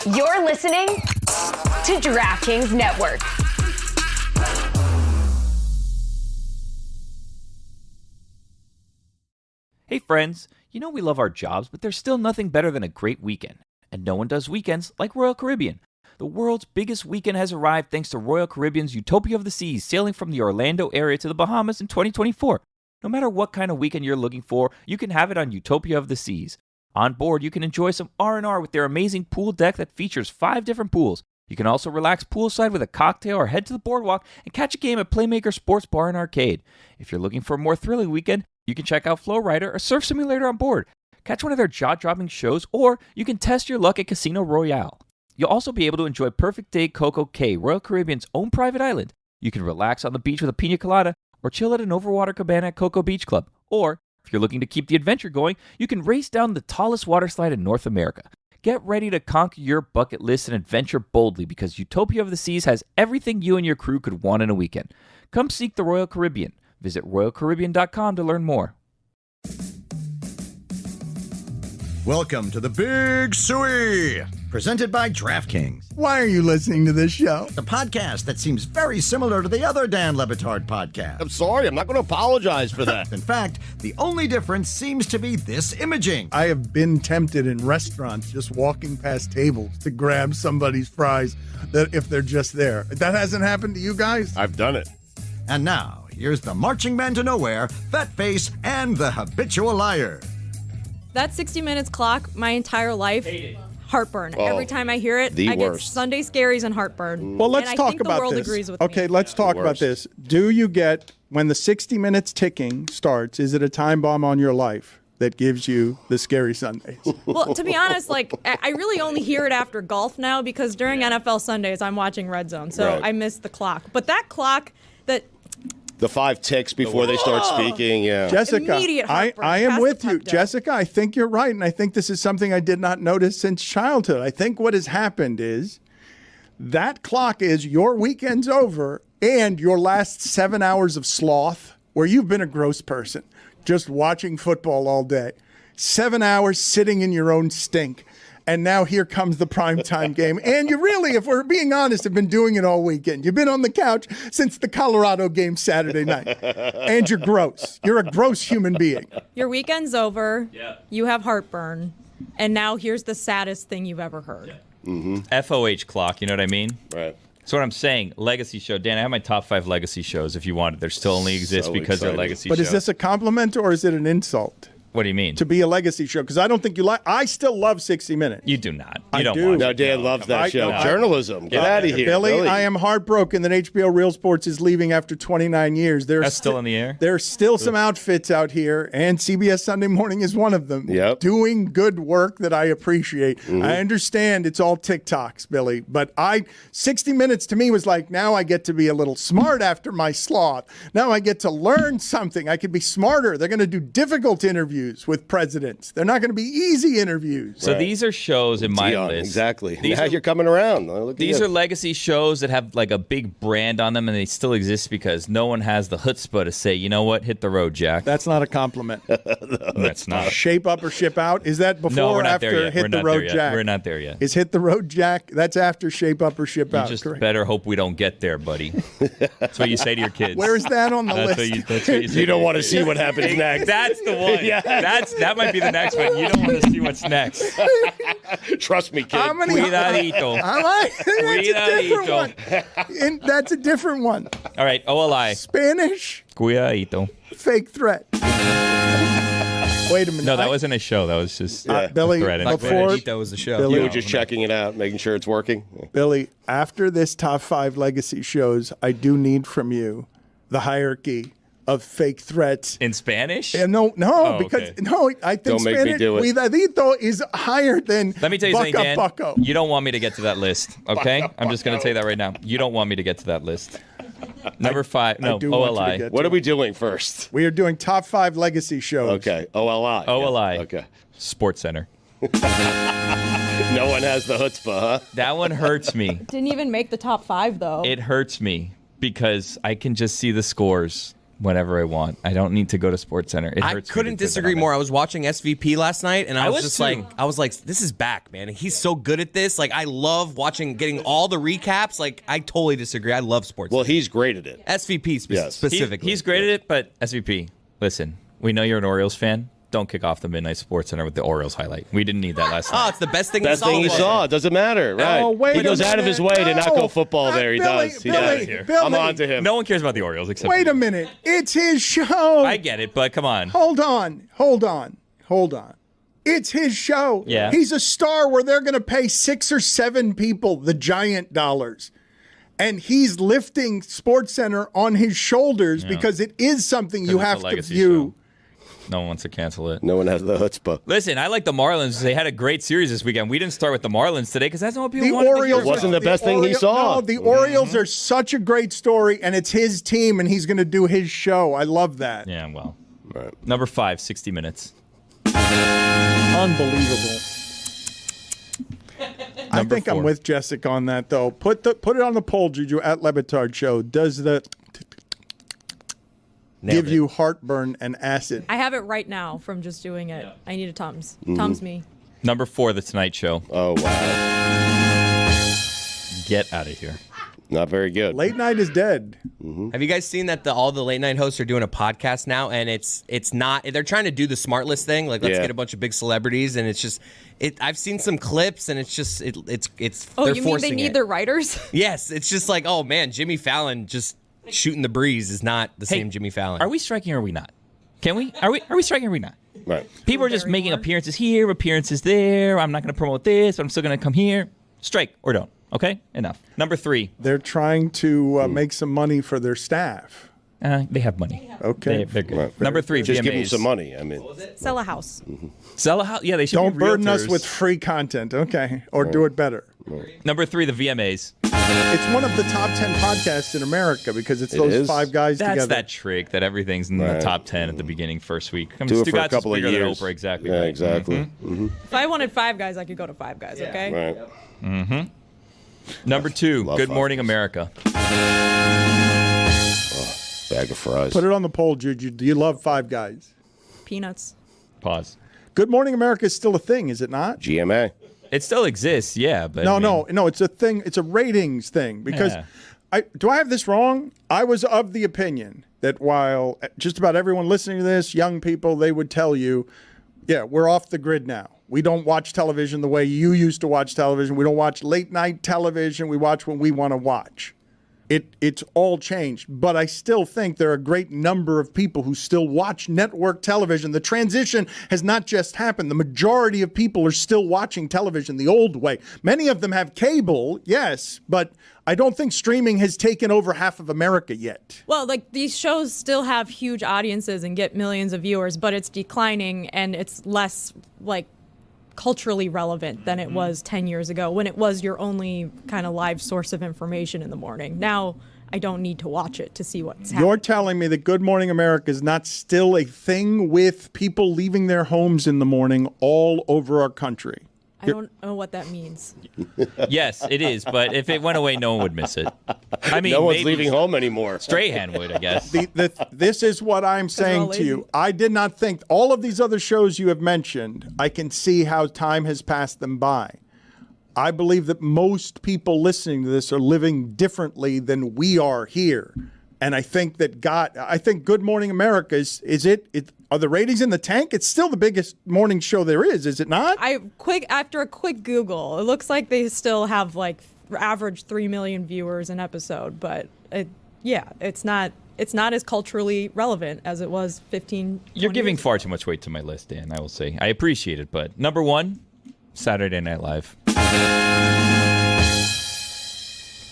You're listening to DraftKings Network. Hey friends, you know we love our jobs, but there's still nothing better than a great weekend. And no one does weekends like Royal Caribbean. The world's biggest weekend has arrived thanks to Royal Caribbean's Utopia of the Seas, sailing from the Orlando area to the Bahamas in 2024. No matter what kind of weekend you're looking for, you can have it on Utopia of the Seas. On board, you can enjoy some R&R with their amazing pool deck that features 5 different pools. You can also relax poolside with a cocktail or head to the boardwalk and catch a game at Playmaker Sports Bar and Arcade. If you're looking for a more thrilling weekend, you can check out Flowrider, a surf simulator on board. Catch one of their jaw-dropping shows, or you can test your luck at Casino Royale. You'll also be able to enjoy Perfect Day Coco Cay, Royal Caribbean's own private island. You can relax on the beach with a pina colada, or chill at an overwater cabana at Coco Beach Club. Or, if you're looking to keep the adventure going, you can race down the tallest water slide in North America. Get ready to conquer your bucket list and adventure boldly, because Utopia of the Seas has everything you and your crew could want in a weekend. Come seek the Royal Caribbean. Visit RoyalCaribbean.com to learn more. Welcome to the Big Suey, presented by DraftKings, Why are you listening to this show? the podcast that seems very similar to the other Dan Le Batard podcast. I'm sorry, I'm not going to apologize for that. In fact, the only difference seems to be this imaging. I have been tempted in restaurants just walking past tables to grab somebody's fries that if they're just there. That hasn't happened to you guys? I've done it. And now, here's the marching man to nowhere, Fat Face, and the habitual liar. That 60 Minutes clock, my entire life, heartburn. Oh, Every time I hear it, the I get worst. Sunday scaries and heartburn. Well, let's and talk I think about the world this. agrees with Okay, me. let's talk about Worst. this. Do you get, when the 60 minutes ticking starts, is it a time bomb on your life that gives you the scary Sundays? Well, to be honest, like I really only hear it after golf now, because during NFL Sundays I'm watching Red Zone, so Right. I miss the clock. But that clock, that The 5 ticks before they start speaking, yeah. Jessica, Immediate heartburn. I am Pass with the you. puck down. Jessica, I think you're right, and I think this is something I did not notice since childhood. I think what has happened is that clock is your weekend's over and your last 7 hours of sloth, where you've been a gross person, just watching football all day. 7 hours sitting in your own stink. And now here comes the primetime game. And you really, if we're being honest, have been doing it all weekend. You've been on the couch since the Colorado game Saturday night. And you're gross. You're a gross human being. your weekend's over, Yeah. you have heartburn, and now here's the saddest thing you've ever heard. FOH clock, you know what I mean? Right. So what I'm saying, legacy show. Dan, I have my top 5 legacy shows if you wanted. They still only exist So because they're exciting. legacy But shows. is this a compliment or is it an insult What do you mean? to be a legacy show? Because I don't think you like. I still love 60 Minutes. You do not. You I don't do. watch No, it. Dan loves come on. that show. I- Journalism. Get out of here. Billy, I am heartbroken that HBO Real Sports is leaving after 29 years. There's That's still in the air? There's still some outfits out here, and CBS Sunday Morning is one of them. Yep. Doing good work that I appreciate. Mm-hmm. I understand it's all TikToks, Billy, but 60 Minutes to me was like, now I get to be a little smart after my sloth. Now I get to learn something. I could be smarter. They're going to do difficult interviews with presidents. They're not going to be easy interviews. So these are shows in my Dion, list. exactly. These Now are- you're coming around. Look at These you. are legacy shows that have like a big brand on them, and they still exist because no one has the chutzpah to say, you know what, hit the road, Jack. That's not a compliment. That's not. Shape up or ship out? Is that before No, we're or not after there yet. Hit We're the not Road there yet. Jack? We're not there yet. Is Hit the Road Jack? That's after Shape Up or Ship You Out. just correct. better hope we don't get there, buddy. That's what you say to your kids. Where is that on the That's list? what you say You don't want to your see kids. what happens next. That's the one. Yeah. That might be the next one. You don't want to see what's next. Trust me, kid. How many? Cuidadito. Am I? That's a different one. Cuidadito. That's a different one. All right, OLI. Spanish Cuidadito. fake threat. Wait a minute. No, that wasn't a show. That was just Billy, thread. before That was the show. Billy, You were just checking it out, making sure it's working. Billy, after this top 5 legacy shows, I do need from you the hierarchy of fake threats. In Spanish? No, Oh, because okay. no, I think Don't make me Spanish do it. cuidadito is higher than Let me tell you something, Dan. bucko. You don't want me to get to that list, okay? I'm just going to tell you that right now. You don't want me to get to that list. Number 5, no, I do want you to OLI. get What to are we doing first? We are doing top 5 legacy shows. Okay, OLI. OLI. Yeah. Okay. Sports Center. No one has the chutzpah, huh? That one hurts me. Didn't even make the top 5 though. It hurts me because I can just see the scores. whenever I want. I don't need to go to SportsCenter. It I hurts me couldn't to disagree sit more. on I was watching SVP last night, and I was just too. like, this is back, man. He's so good at this. Like, I love getting all the recaps. Like, I totally disagree. I love sports. Well, he's great at it. SVP specifically. He's great at it, but SVP, listen, we know you're an Orioles fan. Don't kick off the Midnight SportsCenter with the Orioles highlight. We didn't need that last night. Oh, it's the best thing Best thing he saw. Doesn't matter, right? Oh, wait he goes a out of his way minute. to not No. go football there. He Billy, does. He Billy, does. Billy. I'm on to him. No one cares about the Orioles except Wait you. a minute. It's his show. I get it, but come on. Hold on. It's his show. Yeah. He's a star where they're going to pay 6 or 7 people the giant dollars. And he's lifting SportsCenter on his shoulders because it is something you it's a have to legacy view. show. No one wants to cancel it. No one has the chutzpah. Listen, I like the Marlins. They had a great series this weekend. We didn't start with the Marlins today because that's not what people The wanted Orioles to hear. wasn't the best thing he saw. No, the Orioles are such a great story, and it's his team, and he's going to do his show. I love that. Yeah, well. Right. Number 5, 60 Minutes. Unbelievable. I Number think 4. I'm with Jessica on that, though. Put it on the poll, Juju, at Le Batard Show. Does the give you heartburn and acid? I have it right now from just doing it. I need a Tums. Tums me. Number 4, The Tonight Show. Oh, wow. Get out of here. Not very good. Late night is dead. Have you guys seen that all the late night hosts are doing a podcast now, and it's not, they're trying to do the smart list thing, like let's Yeah. get a bunch of big celebrities, and it's just I've seen some clips, and it's just it's Oh, they're you mean they forcing need it. their writers? Yes, it's just like, oh man, Jimmy Fallon just shooting the breeze is not the same Jimmy Fallon. Are we striking or are we not? Can we? Are we striking or are we not? Right. People are just making appearances here, appearances there. I'm not going to promote this, but I'm still going to come here. Strike or don't. Okay? Enough. Number 3. They're trying to make some money for their staff. They have money. Okay. They're good. Right. Number 3, Just VMAs. give him some money. I mean, Sell a house. Sell a house. Yeah, they should Don't be burden us realtors. with free content, okay? Or do it better. Number 3, the VMAs. It's one of the top 10 podcasts in America because it's those is? 5 guys That's together. that trick that everything's in the Right. top 10 at the beginning first week. I mean, do it for a Stugotz is couple of bigger than years. Oprah, exactly. Yeah, right. exactly. If I wanted 5 guys, I could go to 5 guys, okay? Right. Number 2, Love Good Five Morning Guys. America. Bag of fries. Put it on the poll, Juju. Do you love 5 guys? Peanuts. Pause. Good Morning America is still a thing, is it not? GMA. It still exists, yeah, but No, it's a thing. It's a ratings thing because Yeah. do I have this wrong? I was of the opinion that while just about everyone listening to this, young people, they would tell you, yeah, we're off the grid now. We don't watch television the way you used to watch television. We don't watch late night television. We watch when we want to watch. It's all changed, but I still think there are a great number of people who still watch network television. The transition has not just happened. The majority of people are still watching television the old way. Many of them have cable, yes, but I don't think streaming has taken over half of America yet. Well, like these shows still have huge audiences and get millions of viewers, but it's declining and it's less like culturally relevant than it was 10 years ago when it was your only kind of live source of information in the morning. Now I don't need to watch it to see what's happening. You're telling me that Good Morning America is not still a thing with people leaving their homes in the morning all over our country? I don't know what that means. Yes, it is, but if it went away, no one would miss it. I mean, No one's maybe leaving home anymore. Strahan would, I guess. This is what I'm saying to lazy. you. I did not think all of these other shows you have mentioned, I can see how time has passed them by. I believe that most people listening to this are living differently than we are here. And I think that Good Morning America are the ratings in the tank? It's still the biggest morning show there is it not? After a quick Google, it looks like they still have like average 3 million viewers an episode, but it's not as culturally relevant as it was 15. You're 20 giving years far too much weight to my list, Dan, I will say. I appreciate it, but number 1, Saturday Night Live.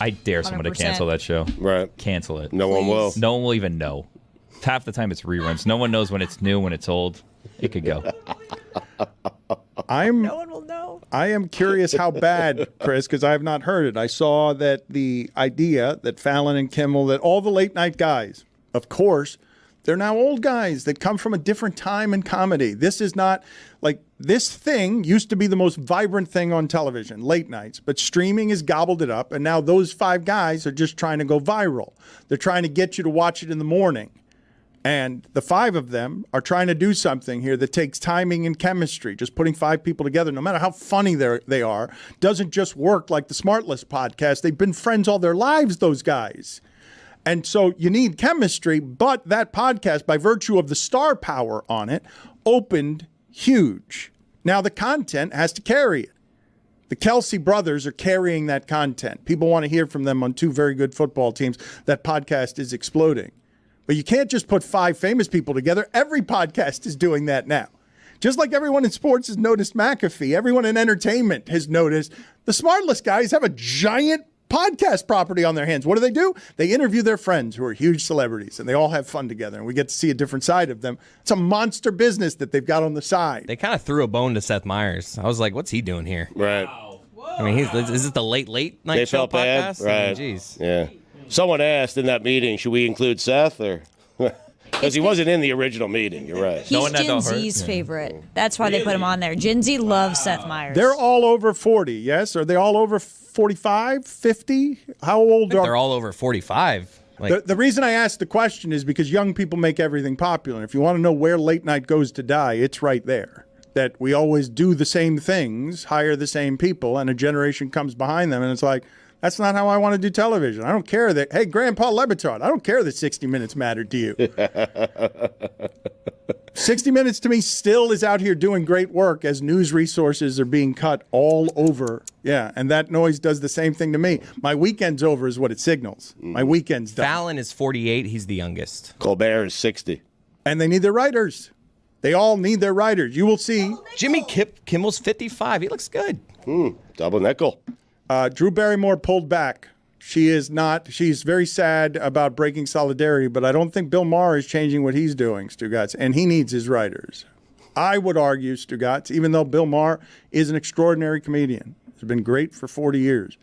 I dare someone to 100%. cancel that show. Right. Cancel it. No one will. No one will even know. Half the time it's reruns. No one knows when it's new, when it's old. It could go. No one will know. I am curious how bad, Chris, because I have not heard it. I saw that the idea that Fallon and Kimmel, that all the late night guys, of course, they're now old guys that come from a different time in comedy. This is not like this thing used to be the most vibrant thing on television, late nights, but streaming has gobbled it up. And now those 5 guys are just trying to go viral. They're trying to get you to watch it in the morning. And the 5 of them are trying to do something here that takes timing and chemistry. Just putting 5 people together, no matter how funny they are, doesn't just work like the Smartless podcast. They've been friends all their lives, those guys. And so you need chemistry, but that podcast, by virtue of the star power on it, opened huge. Now the content has to carry it. The Kelsey brothers are carrying that content. People want to hear from them on 2 very good football teams. That podcast is exploding. But you can't just put 5 famous people together. Every podcast is doing that now. Just like everyone in sports has noticed McAfee, everyone in entertainment has noticed the Smartless guys have a giant podcast property on their hands. What do? They interview their friends who are huge celebrities, and they all have fun together, and we get to see a different side of them. It's a monster business that they've got on the side. They kind of threw a bone to Seth Meyers. I was like, what's he doing here? Right. I mean, is it the late night They show felt bad? podcast? Right. I mean, jeez. Yeah. Someone asked in that meeting, should we include Seth or? Because he wasn't in the original meeting. You're right. He's Gen Z's favorite. That's why they put him on there. Gen Z loves Seth Meyers. They're all over 40, yes? Are they all over 45, 50? How old are They're all over 45. Like, the reason I asked the question is because young people make everything popular. If you want to know where late night goes to die, it's right there. That we always do the same things, hire the same people, and a generation comes behind them, and it's like, that's not how I want to do television. I don't care that, hey, Grandpa Batard, I don't care that 60 Minutes mattered to you. 60 Minutes to me still is out here doing great work as news resources are being cut all over. Yeah, and that noise does the same thing to me. My weekend's over is what it signals. My weekend's done. Fallon is 48. He's the youngest. Colbert is 60. And they need their writers. They all need their writers. You will see. Jimmy Kimmel's 55. He looks good. Double nickel. Drew Barrymore pulled back. She's very sad about breaking solidarity, but I don't think Bill Maher is changing what he's doing, Stugotz, and he needs his writers. I would argue, Stugotz, even though Bill Maher is an extraordinary comedian, has been great for 40 years,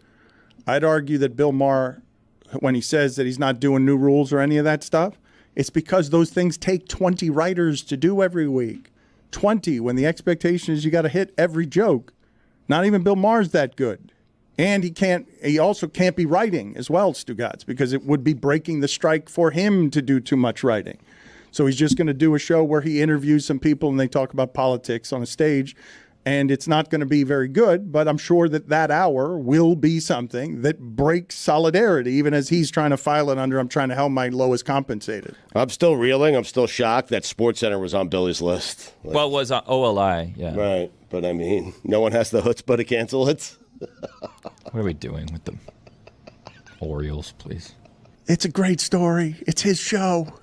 I'd argue that Bill Maher, when he says that he's not doing new rules or any of that stuff, it's because those things take 20 writers to do every week. 20, when the expectation is you got to hit every joke. Not even Bill Maher's that good. And he also can't be writing as well, Stugotz, because it would be breaking the strike for him to do too much writing. So he's just going to do a show where he interviews some people and they talk about politics on a stage. And it's not going to be very good, but I'm sure that hour will be something that breaks solidarity, even as he's trying to file it under, I'm trying to help my lowest compensated. I'm still reeling. I'm still shocked that SportsCenter was on Billy's list. Well, it was on OLI, yeah. Right. But I mean, no one has the chutzpah to cancel it. What are we doing with the Orioles, please? It's a great story. It's his show.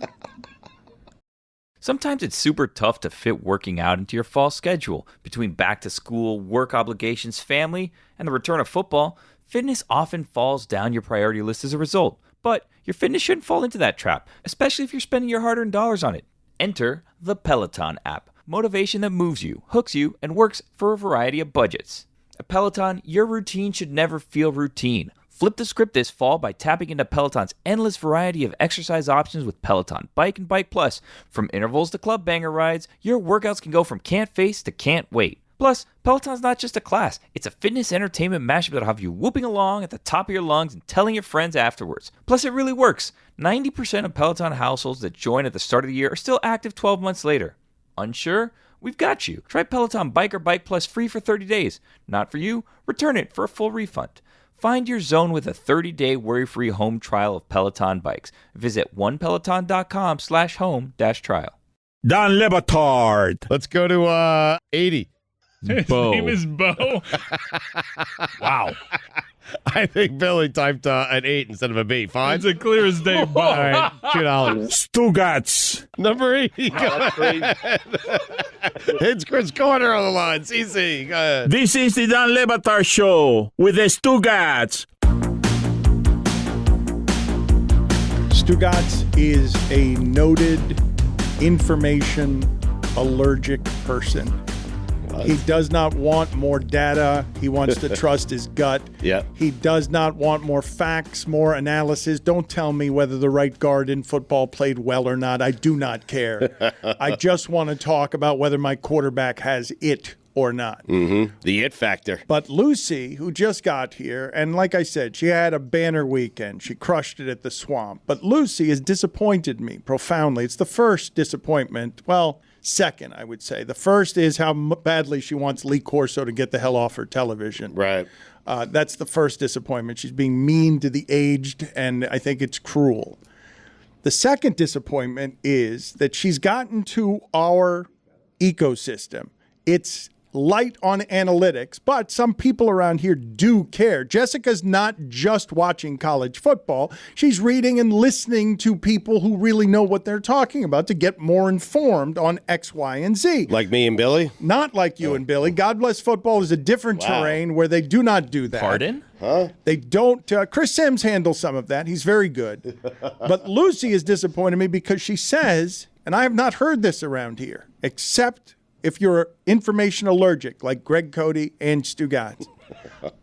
Sometimes it's super tough to fit working out into your fall schedule. Between back to school, work obligations, family, and the return of football, fitness often falls down your priority list as a result. But your fitness shouldn't fall into that trap, especially if you're spending your hard-earned dollars on it. Enter the Peloton app. Motivation that moves you, hooks you, and works for a variety of budgets. At Peloton, your routine should never feel routine. Flip the script this fall by tapping into Peloton's endless variety of exercise options with Peloton Bike and Bike Plus. From intervals to club banger rides, your workouts can go from can't face to can't wait. Plus, Peloton's not just a class, it's a fitness entertainment mashup that'll have you whooping along at the top of your lungs and telling your friends afterwards. Plus, it really works. 90% of Peloton households that join at the start of the year are still active 12 months later. Unsure? We've got you. Try Peloton Bike or Bike Plus free for 30 days. Not for you? Return it for a full refund. Find your zone with a 30-day worry-free home trial of Peloton bikes. Visit onepeloton.com/home-trial. Don Le Batard. Let's go to 80. His name is Bo. Wow. I think Billy typed an 8 instead of a B. Fine. It's a clear as day, Bo. All right, $2. Stugotz. Number 80. Go ahead. It's Chris Corner on the line. CC, go ahead. This is the Don Le Batard Show with the Stugotz. Stugotz is a noted information allergic person. He does not want more data. He wants to trust his gut. Yeah. He does not want more facts, more analysis. Don't tell me whether the right guard in football played well or not. I do not care. I just want to talk about whether my quarterback has it or not. Mm-hmm. The it factor. But Lucy, who just got here, and like I said, she had a banner weekend. She crushed it at the Swamp. But Lucy has disappointed me profoundly. It's the first disappointment. Well, second, I would say. The first is how badly she wants Lee Corso to get the hell off her television. Right. That's the first disappointment. She's being mean to the aged, and I think it's cruel. The second disappointment is that she's gotten to our ecosystem. It's light on analytics, but some people around here do care. Jessica's not just watching college football. She's reading and listening to people who really know what they're talking about to get more informed on X, Y, and Z. Like me and Billy? Not like you and Billy. God Bless Football is a different terrain where they do not do that. Pardon? Huh? They don't. Chris Sims handles some of that. He's very good. But Lucy has disappointed me because she says, and I have not heard this around here, except if you're information allergic, like Greg Cody and Stugotz,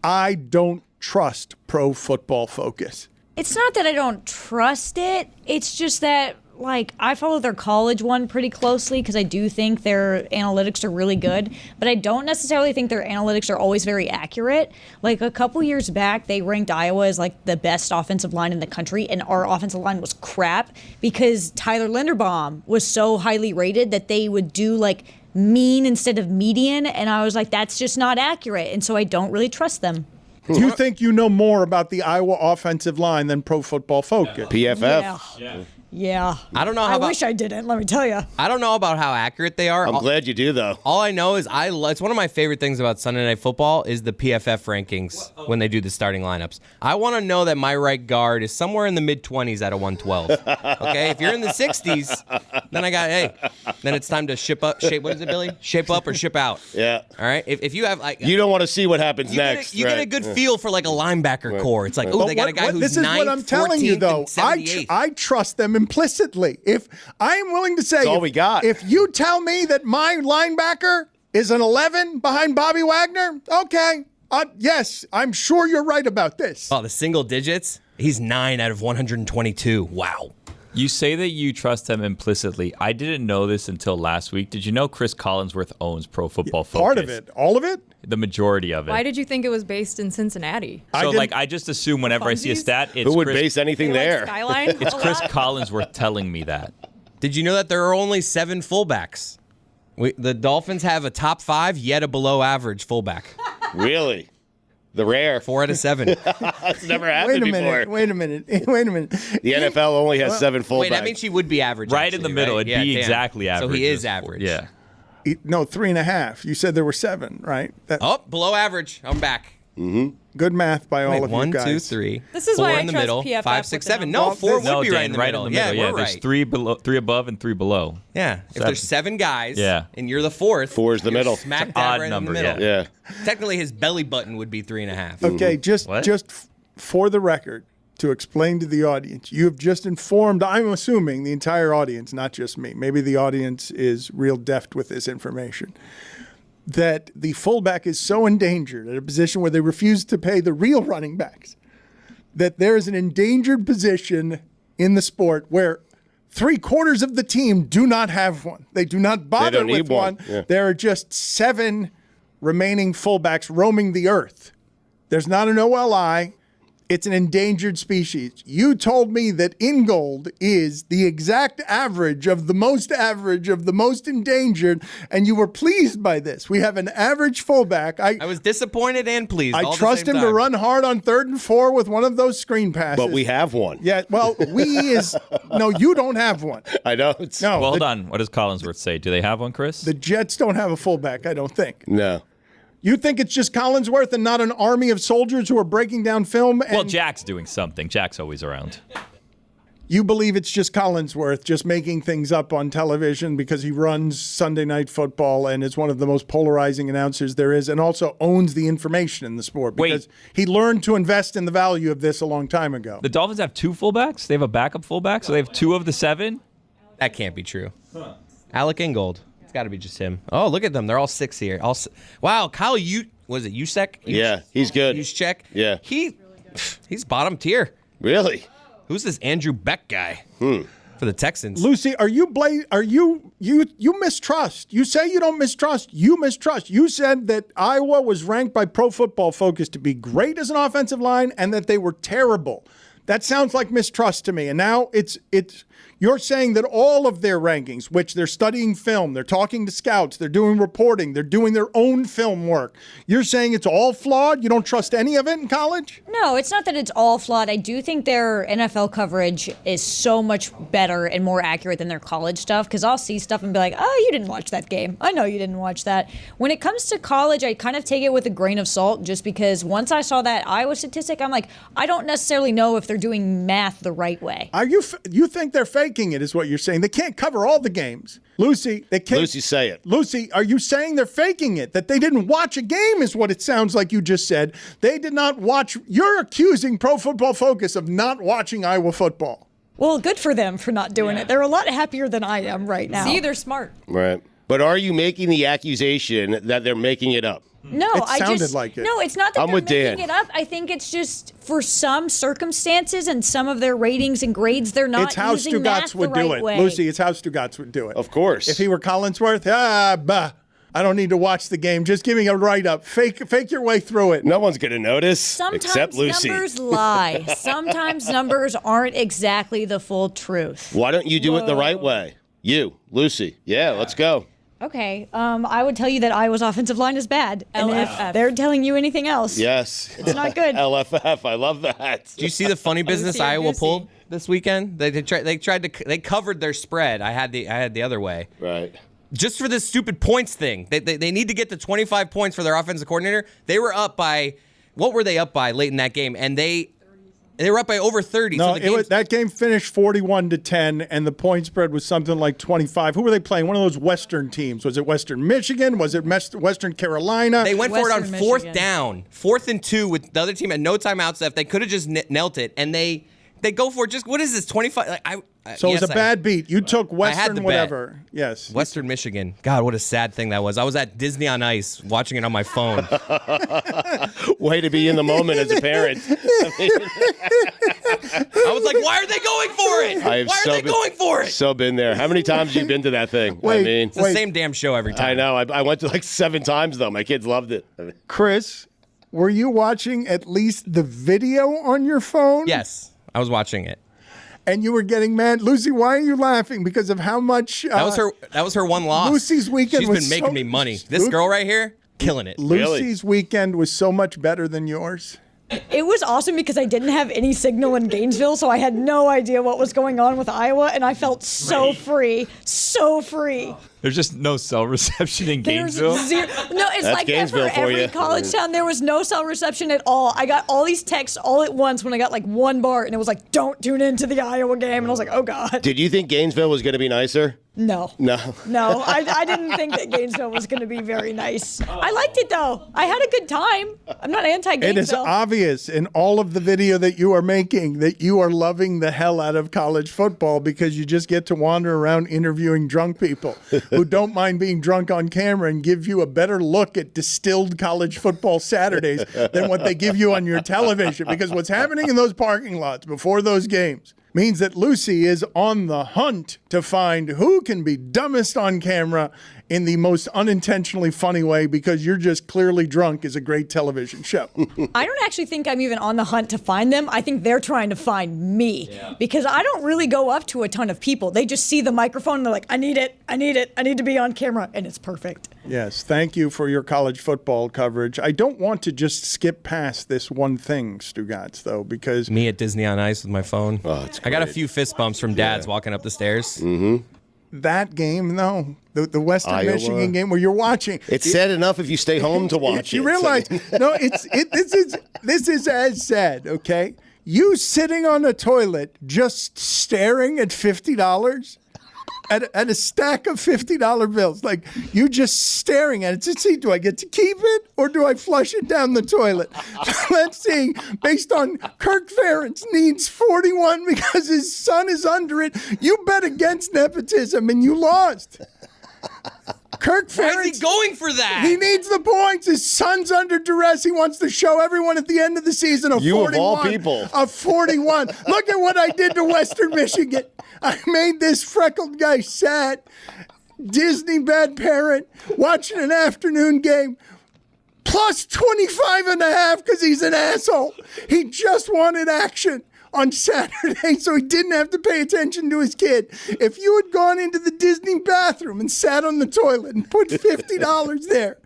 I don't trust Pro Football Focus. It's not that I don't trust it. It's just that, like, I follow their college one pretty closely because I do think their analytics are really good, but I don't necessarily think their analytics are always very accurate. Like, a couple years back, they ranked Iowa as, like, the best offensive line in the country, and our offensive line was crap because Tyler Linderbaum was so highly rated that they would do, like, mean instead of median, and I was like, that's just not accurate, and so I don't really trust them. Do you think you know more about the Iowa offensive line than Pro Football Focus? PFF? Yeah. I don't know how I about, wish I didn't, let me tell you. I don't know about how accurate they are. I'm glad you do, though. All I know is it's one of my favorite things about Sunday Night Football is the PFF rankings when they do the starting lineups. I want to know that my right guard is somewhere in the mid-20s out of 112. Okay? If you're in the 60s, then it's time to what is it, Billy? Shape up or ship out. Yeah. All right? If you have, like... You don't want to see what happens next. You get a good feel for, like, a linebacker core. It's like, they got a guy who's This is 9th, what I'm telling you, 14th, though. and 78th. I trust them implicitly. If I am willing to say, That's all we got. If you tell me that my linebacker is an 11 behind Bobby Wagner, okay, yes, I'm sure you're right about this. Oh, the single digits? He's 9 out of 122. Wow. You say that you trust him implicitly. I didn't know this until last week. Did you know Chris Collinsworth owns Pro Football Focus? Part of it. All of it? The majority of it. Why did you think it was based in Cincinnati? So, I just assume whenever I see a stat, it's Who would Chris, base anything there? Skyline? It's Chris Collinsworth telling me that. Did you know that there are only 7 fullbacks? The Dolphins have a top 5, yet a below average fullback. Really? The rare. 4 out of 7. That's never happened before. Wait a minute. The NFL only has 7 fullbacks. Wait, that means he would be average. Right in the middle. Right? It'd be exactly average. So he is average. Yeah. No, 3.5. You said there were 7, right? Below average. I'm back. Mm-hmm. Good math by all of you 1, guys. 2, 3. This is 4 why I in the trust middle. PFF 5, with 6, the 7. numbers. No, 4 No, would be Dan, right in the middle. Yeah, Yeah, we're there's right. 3 above and 3 below. Yeah, if there's 7 guys, Yeah. and you're the 4th, 4 is the you're middle. Smack It's dab an odd right number, in the middle. Yeah. Technically, his belly button would be 3.5. Okay, What? just for the record, to explain to the audience, you have just informed, I'm assuming, the entire audience, not just me. Maybe the audience is real deft with this information. That the fullback is so endangered at a position where they refuse to pay the real running backs, that there is an endangered position in the sport where 3/4 of the team do not have one. They do not bother don't need with one. Yeah. There are just 7 remaining fullbacks roaming the earth. There's not an OLI. It's an endangered species. You told me that Ingold is the exact average of the most endangered, and you were pleased by this. We have an average fullback. I was disappointed and pleased. I all at the trust same him to time. run hard on 3rd and 4 with one of those screen passes. But we have one. Yeah, well, no, you don't have one. I don't. No, Well, hold on. What does Collinsworth say? Do they have one, Chris? the Jets don't have a fullback, I don't think. No. You think it's just Collinsworth and not an army of soldiers who are breaking down film? And Well, Jack's doing something. Jack's always around. you believe it's just Collinsworth just making things up on television because he runs Sunday Night Football and is one of the most polarizing announcers there is, and also owns the information in the sport because he learned to invest in the value of this a long time ago. The Dolphins have 2 fullbacks? They have a backup fullback, so they have 2 of the 7? That can't be true. Alec Ingold. It's got to be just him. Oh, look at them. They're all 6 here. Wow, Kyle, was it Juszczyk? Yeah, he's good. Juszczyk? Yeah. He's bottom tier. Really? Who's this Andrew Beck guy? For the Texans. Lucy, you mistrust. You say you don't mistrust. You mistrust. You said that Iowa was ranked by Pro Football Focus to be great as an offensive line and that they were terrible. That sounds like mistrust to me. And now you're saying that all of their rankings, which they're studying film, they're talking to scouts, they're doing reporting, they're doing their own film work. You're saying it's all flawed? You don't trust any of it in college? No, it's not that it's all flawed. I do think their NFL coverage is so much better and more accurate than their college stuff, because I'll see stuff and be like, oh, you didn't watch that game. I know you didn't watch that. When it comes to college, I kind of take it with a grain of salt, just because once I saw that Iowa statistic, I'm like, I don't necessarily know if they're doing math the right way. You think they're faking it is what you're saying. They can't cover all the games. Lucy, they can't. Lucy, say it. Lucy, are you saying they're faking it? That they didn't watch a game is what it sounds like you just said. They did not watch. You're accusing Pro Football Focus of not watching Iowa football. Well, good for them for not doing it. They're a lot happier than I am right now. See, they're smart. Right. But are you making the accusation that they're making it up? No, It sounded like it. No, it's not that I'm they're with Dan. making it up. I think it's just for some circumstances and some of their ratings and grades, they're not It's how using math Stugotz would the do right it. way. Lucy, it's how Stugotz would do it. Of course. If he were Collinsworth, I don't need to watch the game. Just give me a write-up. Fake your way through it. No one's going to notice Sometimes except Lucy. numbers lie. Sometimes numbers aren't exactly the full truth. Why don't you do it the right way? You, Lucy. Yeah, let's go. Okay, I would tell you that Iowa's offensive line is bad. And LFF. if they're telling you anything else, Yes. it's not good. LFF. I love that. Do you see the funny business Lucy, Iowa Lucy. pulled this weekend? They covered their spread. I had the other way. Right. Just for this stupid points thing. They need to get to 25 points for their offensive coordinator. They were up by, what were they up by late in that game? And they were up by over 30. No, so that game finished 41-10, and the point spread was something like 25. Who were they playing? One of those Western teams. Was it Western Michigan? Was it Western Carolina? they went for it on Western fourth Michigan. down, 4th and 2 with the other team at no timeouts left. They could have just knelt it, and they go for it. Just what is this 25? So it was a bad beat. You took the Western bet. whatever. Yes. Western Michigan. God, what a sad thing that was. I was at Disney on Ice watching it on my phone. Way to be in the moment as a parent. I was like, why are they going for it? I have Why so are they been- going for it? So been there. How many times have you been to that thing? Wait, I mean, It's the same damn show every time. I know. I went to like 7 times, though. My kids loved it. Chris, were you watching at least the video on your phone? Yes, I was watching it. And you were getting mad. Lucy, why are you laughing? Because of how much... That was her one loss. Lucy's weekend She's was been making so- me money. This girl right here, killing it. Lucy's weekend was so much better than yours. It was awesome because I didn't have any signal in Gainesville, so I had no idea what was going on with Iowa, and I felt so free. So free. There's just no cell reception in There's Gainesville. zero. No, it's That's like that Gainesville for for every you. college town. There was no cell reception at all. I got all these texts all at once when I got like one bar, and it was like, "Don't tune into the Iowa game," and I was like, "Oh God." Did you think Gainesville was going to be nicer? No. No. No, I didn't think that Gainesville was going to be very nice. I liked it though. I had a good time. I'm not anti-Gainesville. It is obvious in all of the video that you are making that you are loving the hell out of college football because you just get to wander around interviewing drunk people who don't mind being drunk on camera and give you a better look at distilled college football Saturdays than what they give you on your television. Because what's happening in those parking lots before those games means that Lucy is on the hunt to find who can be dumbest on camera in the most unintentionally funny way because you're just clearly drunk is a great television show. I don't actually think I'm even on the hunt to find them. I think they're trying to find me because I don't really go up to a ton of people. They just see the microphone and they're like, I need it. I need it. I need to be on camera. And it's perfect. Yes, thank you for your college football coverage. I don't want to just skip past this one thing, Stugotz, though, because Me at Disney on Ice with my phone. Oh, it's I got a great. few fist bumps from dads walking up the stairs. that game, though, the Western Iowa. Michigan game where you're watching, It's sad enough if you stay home to watch you it. realize, no, this is as sad, okay? You sitting on a toilet just staring at $50 at a stack of $50 bills, like you just staring at it to see, do I get to keep it or do I flush it down the toilet? Let's see. Based on Kirk Ferentz needs 41 because his son is under it. You bet against nepotism and you lost. Kirk Why is Ferentz. he going for that? He needs the points. His son's under duress. He wants to show everyone at the end of the season a You of 41. all people. A 41. Look at what I did to Western Michigan. I made this freckled guy sad. Disney bad parent watching an afternoon game. Plus 25.5 because he's an asshole. He just wanted action on Saturday, so he didn't have to pay attention to his kid. If you had gone into the Disney bathroom and sat on the toilet and put $50 there,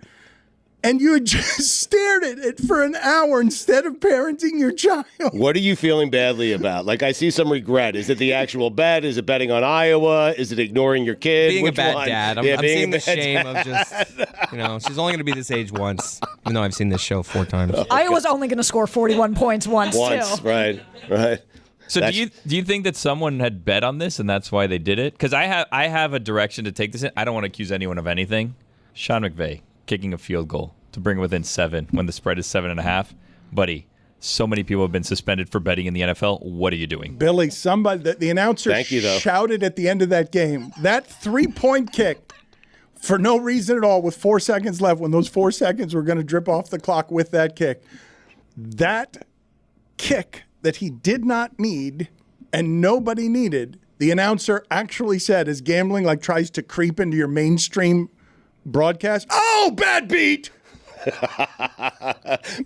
and you had just stared at it for an hour instead of parenting your child. What are you feeling badly about? Like, I see some regret. Is it the actual bet? Is it betting on Iowa? Is it ignoring your kid? Being Which a bad one? dad. I'm seeing the shame of just, she's only going to be this age once, even though I've seen this show 4 times. Iowa's only going to score 41 points once, too. Right. So do you think that someone had bet on this and that's why they did it? Because I have a direction to take this in. I don't want to accuse anyone of anything. Sean McVay kicking a field goal to bring it within 7 when the spread is 7.5. Buddy, so many people have been suspended for betting in the NFL. What are you doing? Billy, the announcer shouted at the end of that game, that 3-point kick for no reason at all with 4 seconds left, when those 4 seconds were going to drip off the clock with that kick. That kick that he did not need and nobody needed, the announcer actually said, as gambling tries to creep into your mainstream broadcast, oh, bad beat.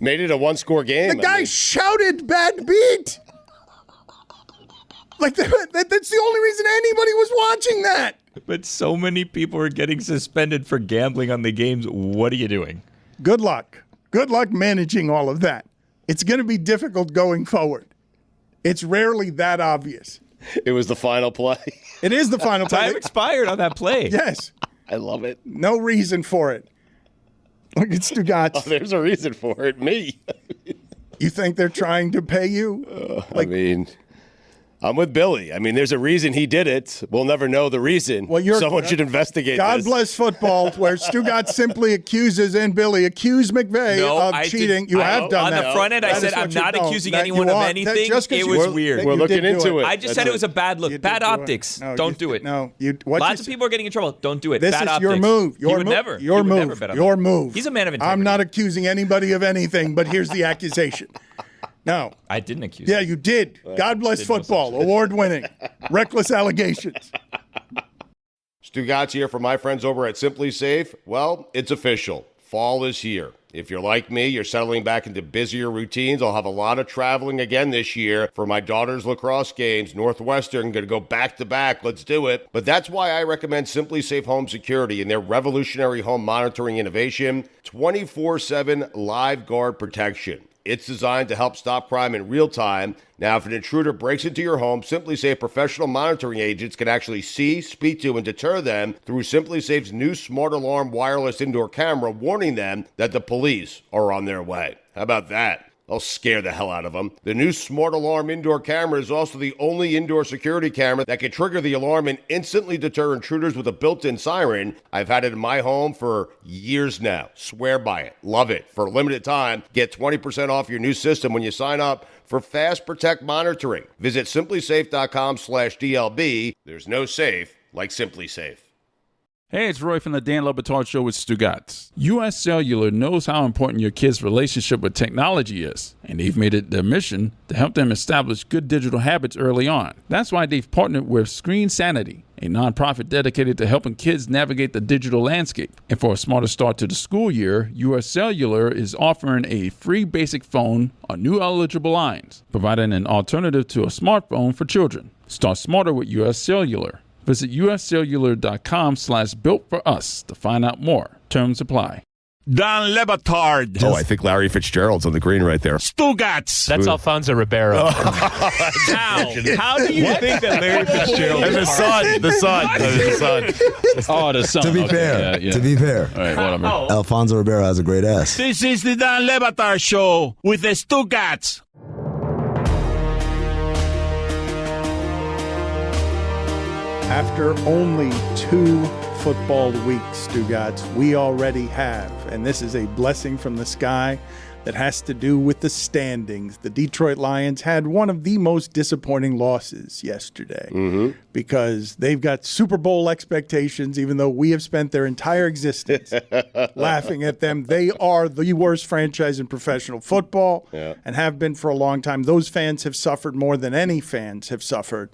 Made it a 1-score game. The guy shouted bad beat. That's the only reason anybody was watching that. But so many people are getting suspended for gambling on the games. What are you doing? Good luck. Good luck managing all of that. It's going to be difficult going forward. It's rarely that obvious. It was the final play. It is the final play. Time expired on that play. Yes. I love it. No reason for it. Look at Stugotz. Oh, there's a reason for it. Me. You think they're trying to pay you? I'm with Billy. There's a reason he did it. We'll never know the reason. Well, someone should investigate God this. bless football, where Stugotz simply accuses, and Billy accused McVay of cheating. You have done that. On the front end, I said I'm not accusing anyone of anything. It was weird. We're looking into it. I just said it was a bad look. Bad optics. Don't do it. No. Lots of people are getting in trouble. Don't do it. This bad is optics. your move. Your move. He's a man of integrity. I'm not accusing anybody of anything, but here's the accusation. No. I didn't accuse Yeah, him. you did. God bless football. Award-winning. Reckless allegations. Stugotz here for my friends over at Simply Safe. Well, it's official. Fall is here. If you're like me, you're settling back into busier routines. I'll have a lot of traveling again this year for my daughter's lacrosse games. Northwestern going to go back-to-back. Let's do it. But that's why I recommend Simply Safe Home Security and their revolutionary home monitoring innovation, 24/7 live guard protection. It's designed to help stop crime in real time. Now, if an intruder breaks into your home, Simply Safe professional monitoring agents can actually see, speak to, and deter them through Simply Safe's new Smart Alarm wireless indoor camera, warning them that the police are on their way. How about that? I'll scare the hell out of them. The new Smart Alarm indoor camera is also the only indoor security camera that can trigger the alarm and instantly deter intruders with a built-in siren. I've had it in my home for years now. Swear by it. Love it. For a limited time, get 20% off your new system when you sign up for Fast Protect monitoring. Visit simplysafe.com/DLB. There's no safe like Simply Safe. Hey, it's Roy from the Dan Batard Show with Stugotz. U.S. Cellular knows how important your kids' relationship with technology is, and they've made it their mission to help them establish good digital habits early on. That's why they've partnered with Screen Sanity, a nonprofit dedicated to helping kids navigate the digital landscape. And for a smarter start to the school year, U.S. Cellular is offering a free basic phone on new eligible lines, providing an alternative to a smartphone for children. Start smarter with U.S. Cellular. Visit uscellular.com/built-for-us to find out more. Terms apply. Don Le Batard. Oh, I think Larry Fitzgerald's on the green right there. Stugotz. That's Alfonso Ribeiro. How do you think that Larry Fitzgerald and the son. The son. Oh, the son. To be fair. To be fair. All right, whatever. Alfonso Ribeiro has a great ass. This is the Dan Le Batard Show with the Stugotz. After only 2 football weeks, Stugotz, we already have, and this is a blessing from the sky that has to do with the standings. The Detroit Lions had one of the most disappointing losses yesterday because they've got Super Bowl expectations, even though we have spent their entire existence laughing at them. They are the worst franchise in professional football and have been for a long time. Those fans have suffered more than any fans have suffered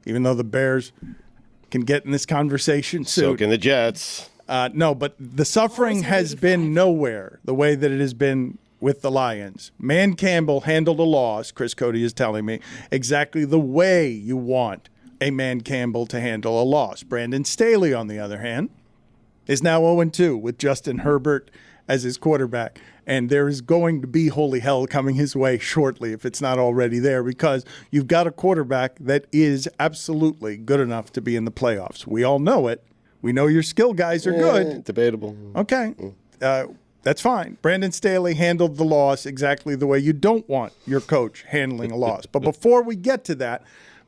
even though the Bears can get in this conversation soon. So can the Jets. No, but the suffering has been nowhere the way that it has been with the Lions. Man Campbell handled a loss, Chris Cody is telling me, exactly the way you want a Man Campbell to handle a loss. Brandon Staley, on the other hand, is now 0-2 with Justin Herbert as his quarterback. And there is going to be holy hell coming his way shortly if it's not already there, because you've got a quarterback that is absolutely good enough to be in the playoffs. We all know it. We know your skill guys are good. Debatable. Okay. That's fine. Brandon Staley handled the loss exactly the way you don't want your coach handling a loss. But before we get to that,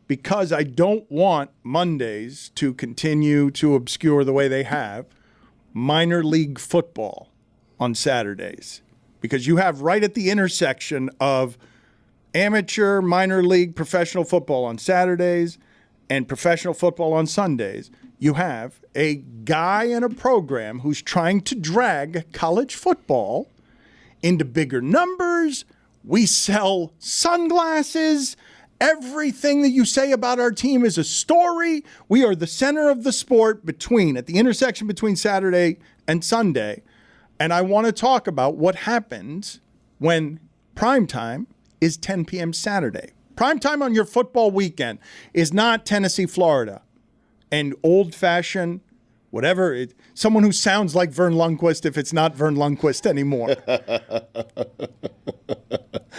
because I don't want Mondays to continue to obscure the way they have, minor league football on Saturdays. Because you have right at the intersection of amateur, minor league, professional football on Saturdays and professional football on Sundays, you have a guy in a program who's trying to drag college football into bigger numbers. We sell sunglasses. Everything that you say about our team is a story. We are the center of the sport at the intersection between Saturday and Sunday. And I want to talk about what happens when primetime is 10 p.m. Saturday. Primetime on your football weekend is not Tennessee, Florida, and old-fashioned, whatever, someone who sounds like Vern Lundquist if it's not Vern Lundquist anymore.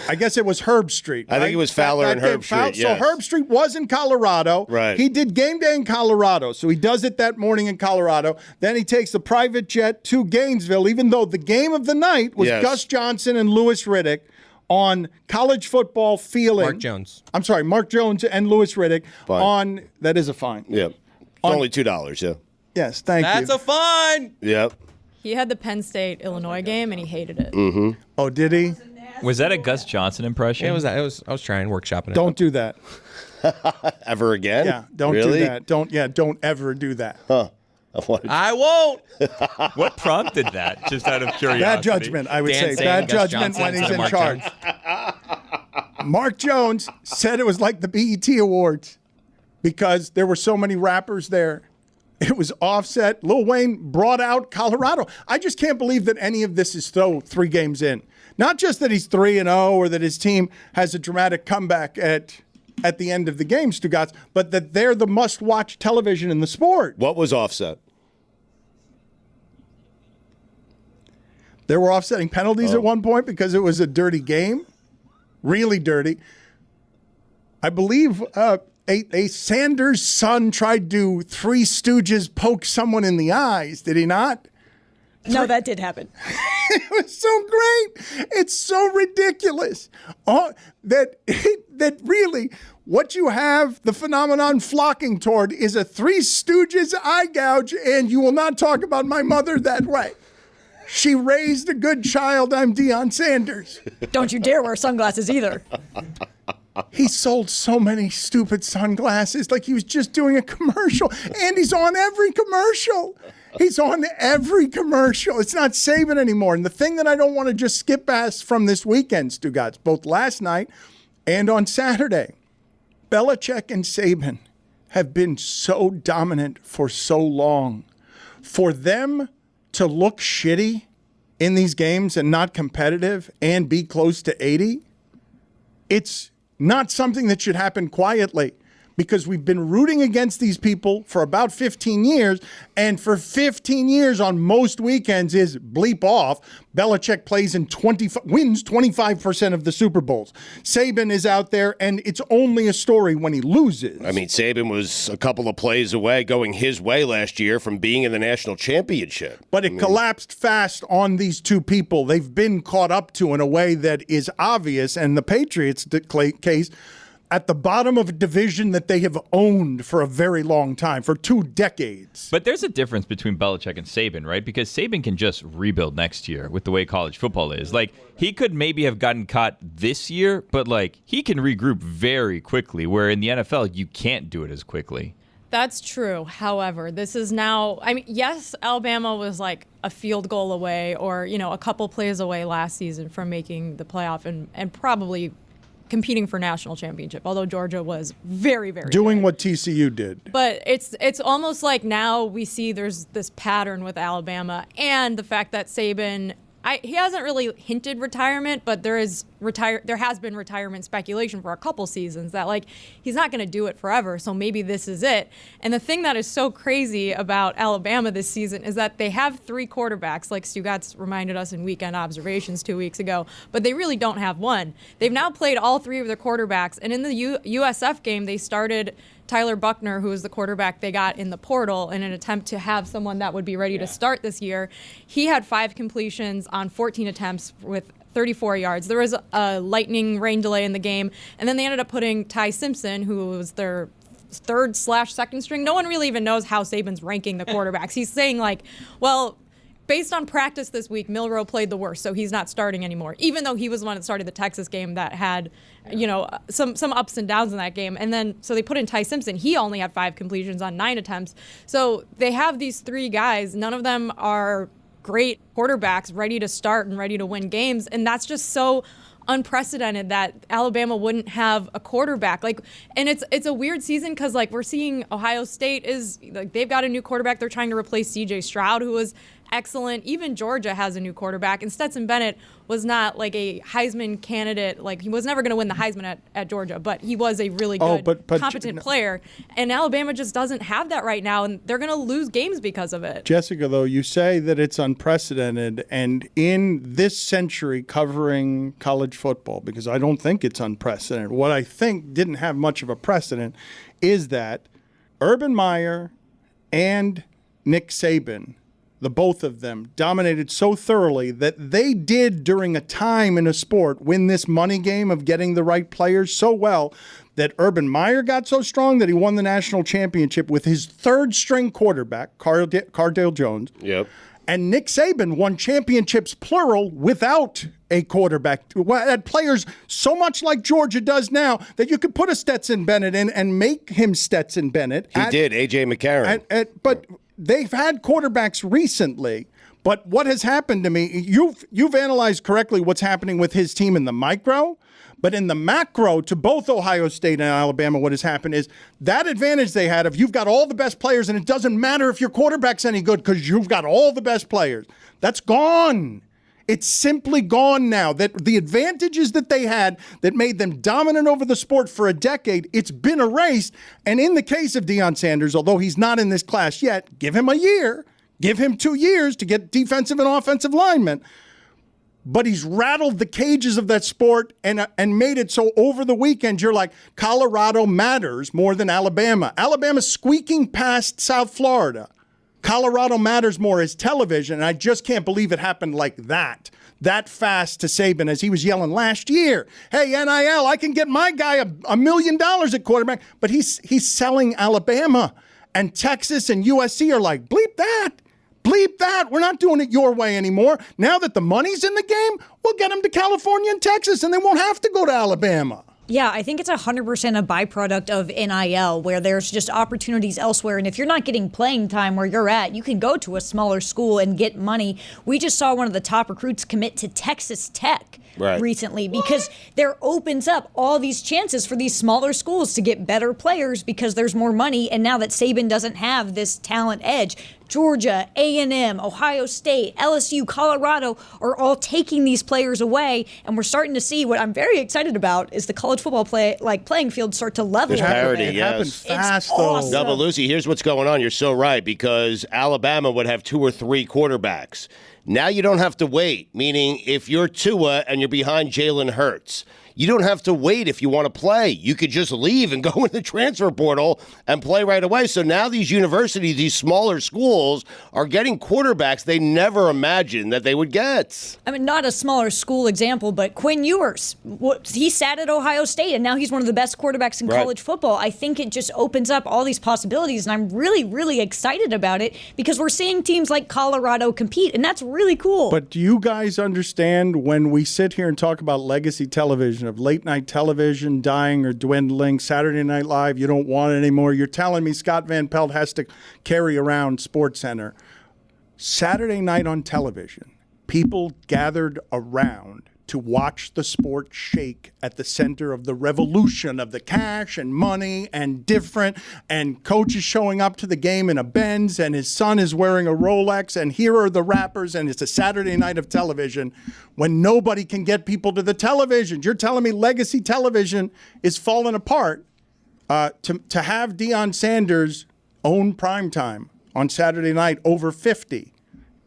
I guess it was Herb Street. I think it was Fowler and Herb Street, yes. So Herb Street was in Colorado. Right. He did game day in Colorado, so he does it that morning in Colorado. Then he takes the private jet to Gainesville, even though the game of the night was Gus Johnson and Louis Riddick on college football feeling. Mark Jones and Louis Riddick on – that is a fine. Yep. Only $2, yeah. Yes, thank you. That's a fine. Yep. He had the Penn State-Illinois game, and he hated it. Mm-hmm. Oh, did he? Was that a Gus Johnson impression? Yeah, it was. I was trying workshopping it. Don't do that. Ever again? Yeah, don't do that. Don't ever do that. Huh. I won't. What prompted that? Just out of curiosity. Bad judgment, I would say. Bad Gus judgment Johnson when he's instead of in Mark charge. Jones. Mark Jones said it was like the BET Awards because there were so many rappers there. It was Offset. Lil Wayne brought out Colorado. I just can't believe that any of this is 3 games in. Not just that he's 3-0 or that his team has a dramatic comeback at the end of the game, Stugotz, but that they're the must-watch television in the sport. What was Offset? There were offsetting penalties at one point because it was a dirty game. Really dirty. I believe a Sanders son tried to Three Stooges poke someone in the eyes. Did he not? No, that did happen. It was so great. It's so ridiculous. That really what you have the phenomenon flocking toward is a Three Stooges eye gouge, and you will not talk about my mother that way. She raised a good child. I'm Deion Sanders. Don't you dare wear sunglasses either. He sold so many stupid sunglasses like he was just doing a commercial. And he's on every commercial. He's on every commercial. It's not Saban anymore. And the thing that I don't want to just skip past from this weekend, Stugotz, both last night and on Saturday, Belichick and Saban have been so dominant for so long. For them to look shitty in these games and not competitive and be close to 80, it's not something that should happen quietly, because we've been rooting against these people for about 15 years, and for 15 years on most weekends is bleep off. Belichick plays in wins 25% of the Super Bowls. Saban is out there, and it's only a story when he loses. I mean, Saban was a couple of plays away going his way last year from being in the national championship. But it collapsed fast on these two people. They've been caught up to in a way that is obvious, and the Patriots case at the bottom of a division that they have owned for a very long time, for 2 decades. But there's a difference between Belichick and Saban, right? Because Saban can just rebuild next year with the way college football is. Like, he could maybe have gotten caught this year, but, like, he can regroup very quickly, where in the NFL, you can't do it as quickly. That's true. However, this is now, I mean, yes, Alabama was like a field goal away or, a couple plays away last season from making the playoff and probably competing for national championship, although Georgia was very, very doing good. what TCU did. But it's almost like now we see there's this pattern with Alabama and the fact that Saban, he hasn't really hinted retirement, but there has been retirement speculation for a couple seasons that like he's not going to do it forever, so maybe this is it. And the thing that is so crazy about Alabama this season is that they have 3 quarterbacks, like Stugotz reminded us in Weekend Observations 2 weeks ago, but they really don't have one. They've now played all 3 of their quarterbacks, and in the USF game, they started Tyler Buckner, who was the quarterback they got in the portal in an attempt to have someone that would be ready to start this year. He had 5 completions on 14 attempts with 34 yards. There was a lightning rain delay in the game, and then they ended up putting Ty Simpson, who was their third/second string. No one really even knows how Saban's ranking the quarterbacks. He's saying like, well, based on practice this week, Milroe played the worst, so he's not starting anymore, even though he was the one that started the Texas game that had, some ups and downs in that game. And then, so they put in Ty Simpson. He only had 5 completions on 9 attempts. So they have these 3 guys. None of them are great quarterbacks ready to start and ready to win games. And that's just so unprecedented that Alabama wouldn't have a quarterback. And it's a weird season because we're seeing Ohio State is they've got a new quarterback. They're trying to replace C.J. Stroud, who was excellent. Even Georgia has a new quarterback, and Stetson Bennett was not like a Heisman candidate. Like he was never going to win the Heisman at Georgia, but he was a really good, competent player. And Alabama just doesn't have that right now, and they're going to lose games because of it. Jessica, though, you say that it's unprecedented, and in this century covering college football, because I don't think it's unprecedented, what I think didn't have much of a precedent is that Urban Meyer and Nick Saban, the both of them, dominated so thoroughly that they did, during a time in a sport, win this money game of getting the right players so well that Urban Meyer got so strong that he won the national championship with his 3rd-string quarterback, Cardale Jones. Yep. And Nick Saban won championships, plural, without a quarterback. Had players so much like Georgia does now that you could put a Stetson Bennett in and make him Stetson Bennett. He did, A.J. McCarron. But they've had quarterbacks recently. But what has happened to me, you've analyzed correctly what's happening with his team in the micro. But in the macro, to both Ohio State and Alabama, what has happened is that advantage they had of you've got all the best players, and it doesn't matter if your quarterback's any good because you've got all the best players. That's gone. It's simply gone now. That the advantages that they had that made them dominant over the sport for a decade, it's been erased. And in the case of Deion Sanders, although he's not in this class yet, give him a year, give him 2 years to get defensive and offensive linemen. But he's rattled the cages of that sport and made it so over the weekend you're like, Colorado matters more than Alabama. Alabama's squeaking past South Florida. Colorado matters more as television, and I just can't believe it happened like that fast to Saban as he was yelling last year, hey, NIL, I can get my guy $1 million at quarterback, but he's selling Alabama. And Texas and USC are like, bleep that. Bleep that. We're not doing it your way anymore. Now that the money's in the game, we'll get them to California and Texas, and they won't have to go to Alabama. Yeah, I think it's 100% a byproduct of NIL, where there's just opportunities elsewhere. And if you're not getting playing time where you're at, you can go to a smaller school and get money. We just saw one of the top recruits commit to Texas Tech recently because there opens up all these chances for these smaller schools to get better players because there's more money. And now that Saban doesn't have this talent edge, Georgia, A&M, Ohio State, LSU, Colorado are all taking these players away, and we're starting to see what I'm very excited about is the college football playing field start to level. There's parity, It happened fast, awesome. No, but Lucy, here's what's going on. You're so right, because Alabama would have 2 or 3 quarterbacks. Now you don't have to wait, meaning if you're Tua and you're behind Jalen Hurts, you don't have to wait if you want to play. You could just leave and go in the transfer portal and play right away. So now these universities, these smaller schools, are getting quarterbacks they never imagined that they would get. I mean, not a smaller school example, but Quinn Ewers, he sat at Ohio State, and now he's one of the best quarterbacks in college football. I think it just opens up all these possibilities, and I'm really, really excited about it because we're seeing teams like Colorado compete, and that's really cool. But do you guys understand when we sit here and talk about legacy television, of late night television dying or dwindling, Saturday Night Live, you don't want it anymore. You're telling me Scott Van Pelt has to carry around SportsCenter. Saturday night on television, people gathered around to watch the sport shake at the center of the revolution of the cash and money and different, and coach is showing up to the game in a Benz and his son is wearing a Rolex, and here are the rappers, and it's a Saturday night of television when nobody can get people to the television. You're telling me legacy television is falling apart. To have Deion Sanders own primetime on Saturday night over 50,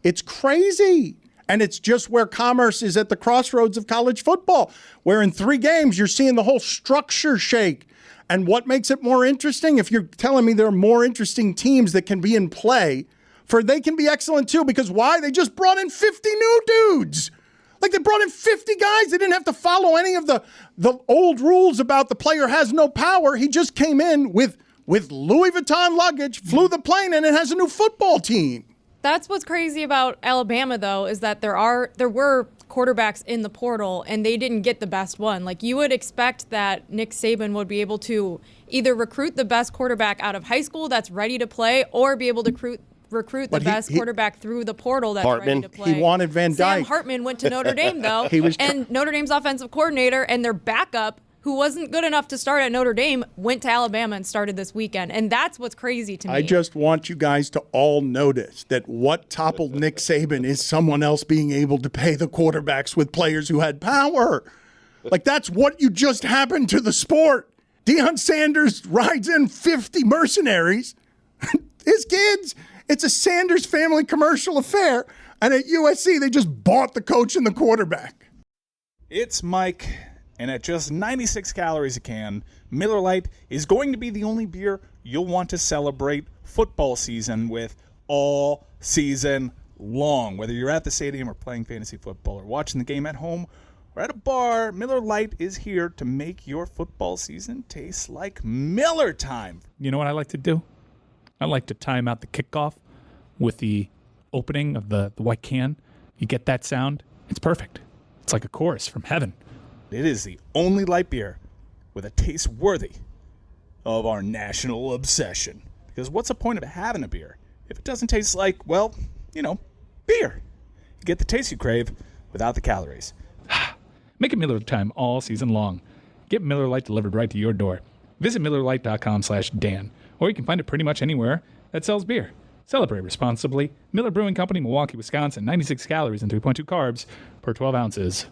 it's crazy. And it's just where commerce is at the crossroads of college football, where in 3 games you're seeing the whole structure shake. And what makes it more interesting? If you're telling me there are more interesting teams that can be in play, they can be excellent too, because why? They just brought in 50 new dudes. Like they brought in 50 guys. They didn't have to follow any of the old rules about the player has no power. He just came in with Louis Vuitton luggage, flew the plane, and it has a new football team. That's what's crazy about Alabama, though, is that there were quarterbacks in the portal, and they didn't get the best one. Like, you would expect that Nick Saban would be able to either recruit the best quarterback out of high school that's ready to play, or be able to recruit the best quarterback through the portal that's ready to play. He wanted Van Dyke. Sam Hartman went to Notre Dame, though, and Notre Dame's offensive coordinator and their backup, who wasn't good enough to start at Notre Dame, went to Alabama and started this weekend. And that's what's crazy to me. I just want you guys to all notice that what toppled Nick Saban is someone else being able to pay the quarterbacks with players who had power. Like, that's what you just happened to the sport. Deion Sanders rides in 50 mercenaries. His kids, it's a Sanders family commercial affair. And at USC, they just bought the coach and the quarterback. It's Mike. And at just 96 calories a can, Miller Lite is going to be the only beer you'll want to celebrate football season with all season long. Whether you're at the stadium or playing fantasy football or watching the game at home or at a bar, Miller Lite is here to make your football season taste like Miller time. You know what I like to do? I like to time out the kickoff with the opening of the white can. You get that sound, it's perfect. It's like a chorus from heaven. It is the only light beer with a taste worthy of our national obsession. Because what's the point of having a beer if it doesn't taste like, well, beer? You get the taste you crave without the calories. Make it Miller time all season long. Get Miller Lite delivered right to your door. Visit MillerLite.com/Dan, or you can find it pretty much anywhere that sells beer. Celebrate responsibly. Miller Brewing Company, Milwaukee, Wisconsin. 96 calories and 3.2 carbs per 12 ounces.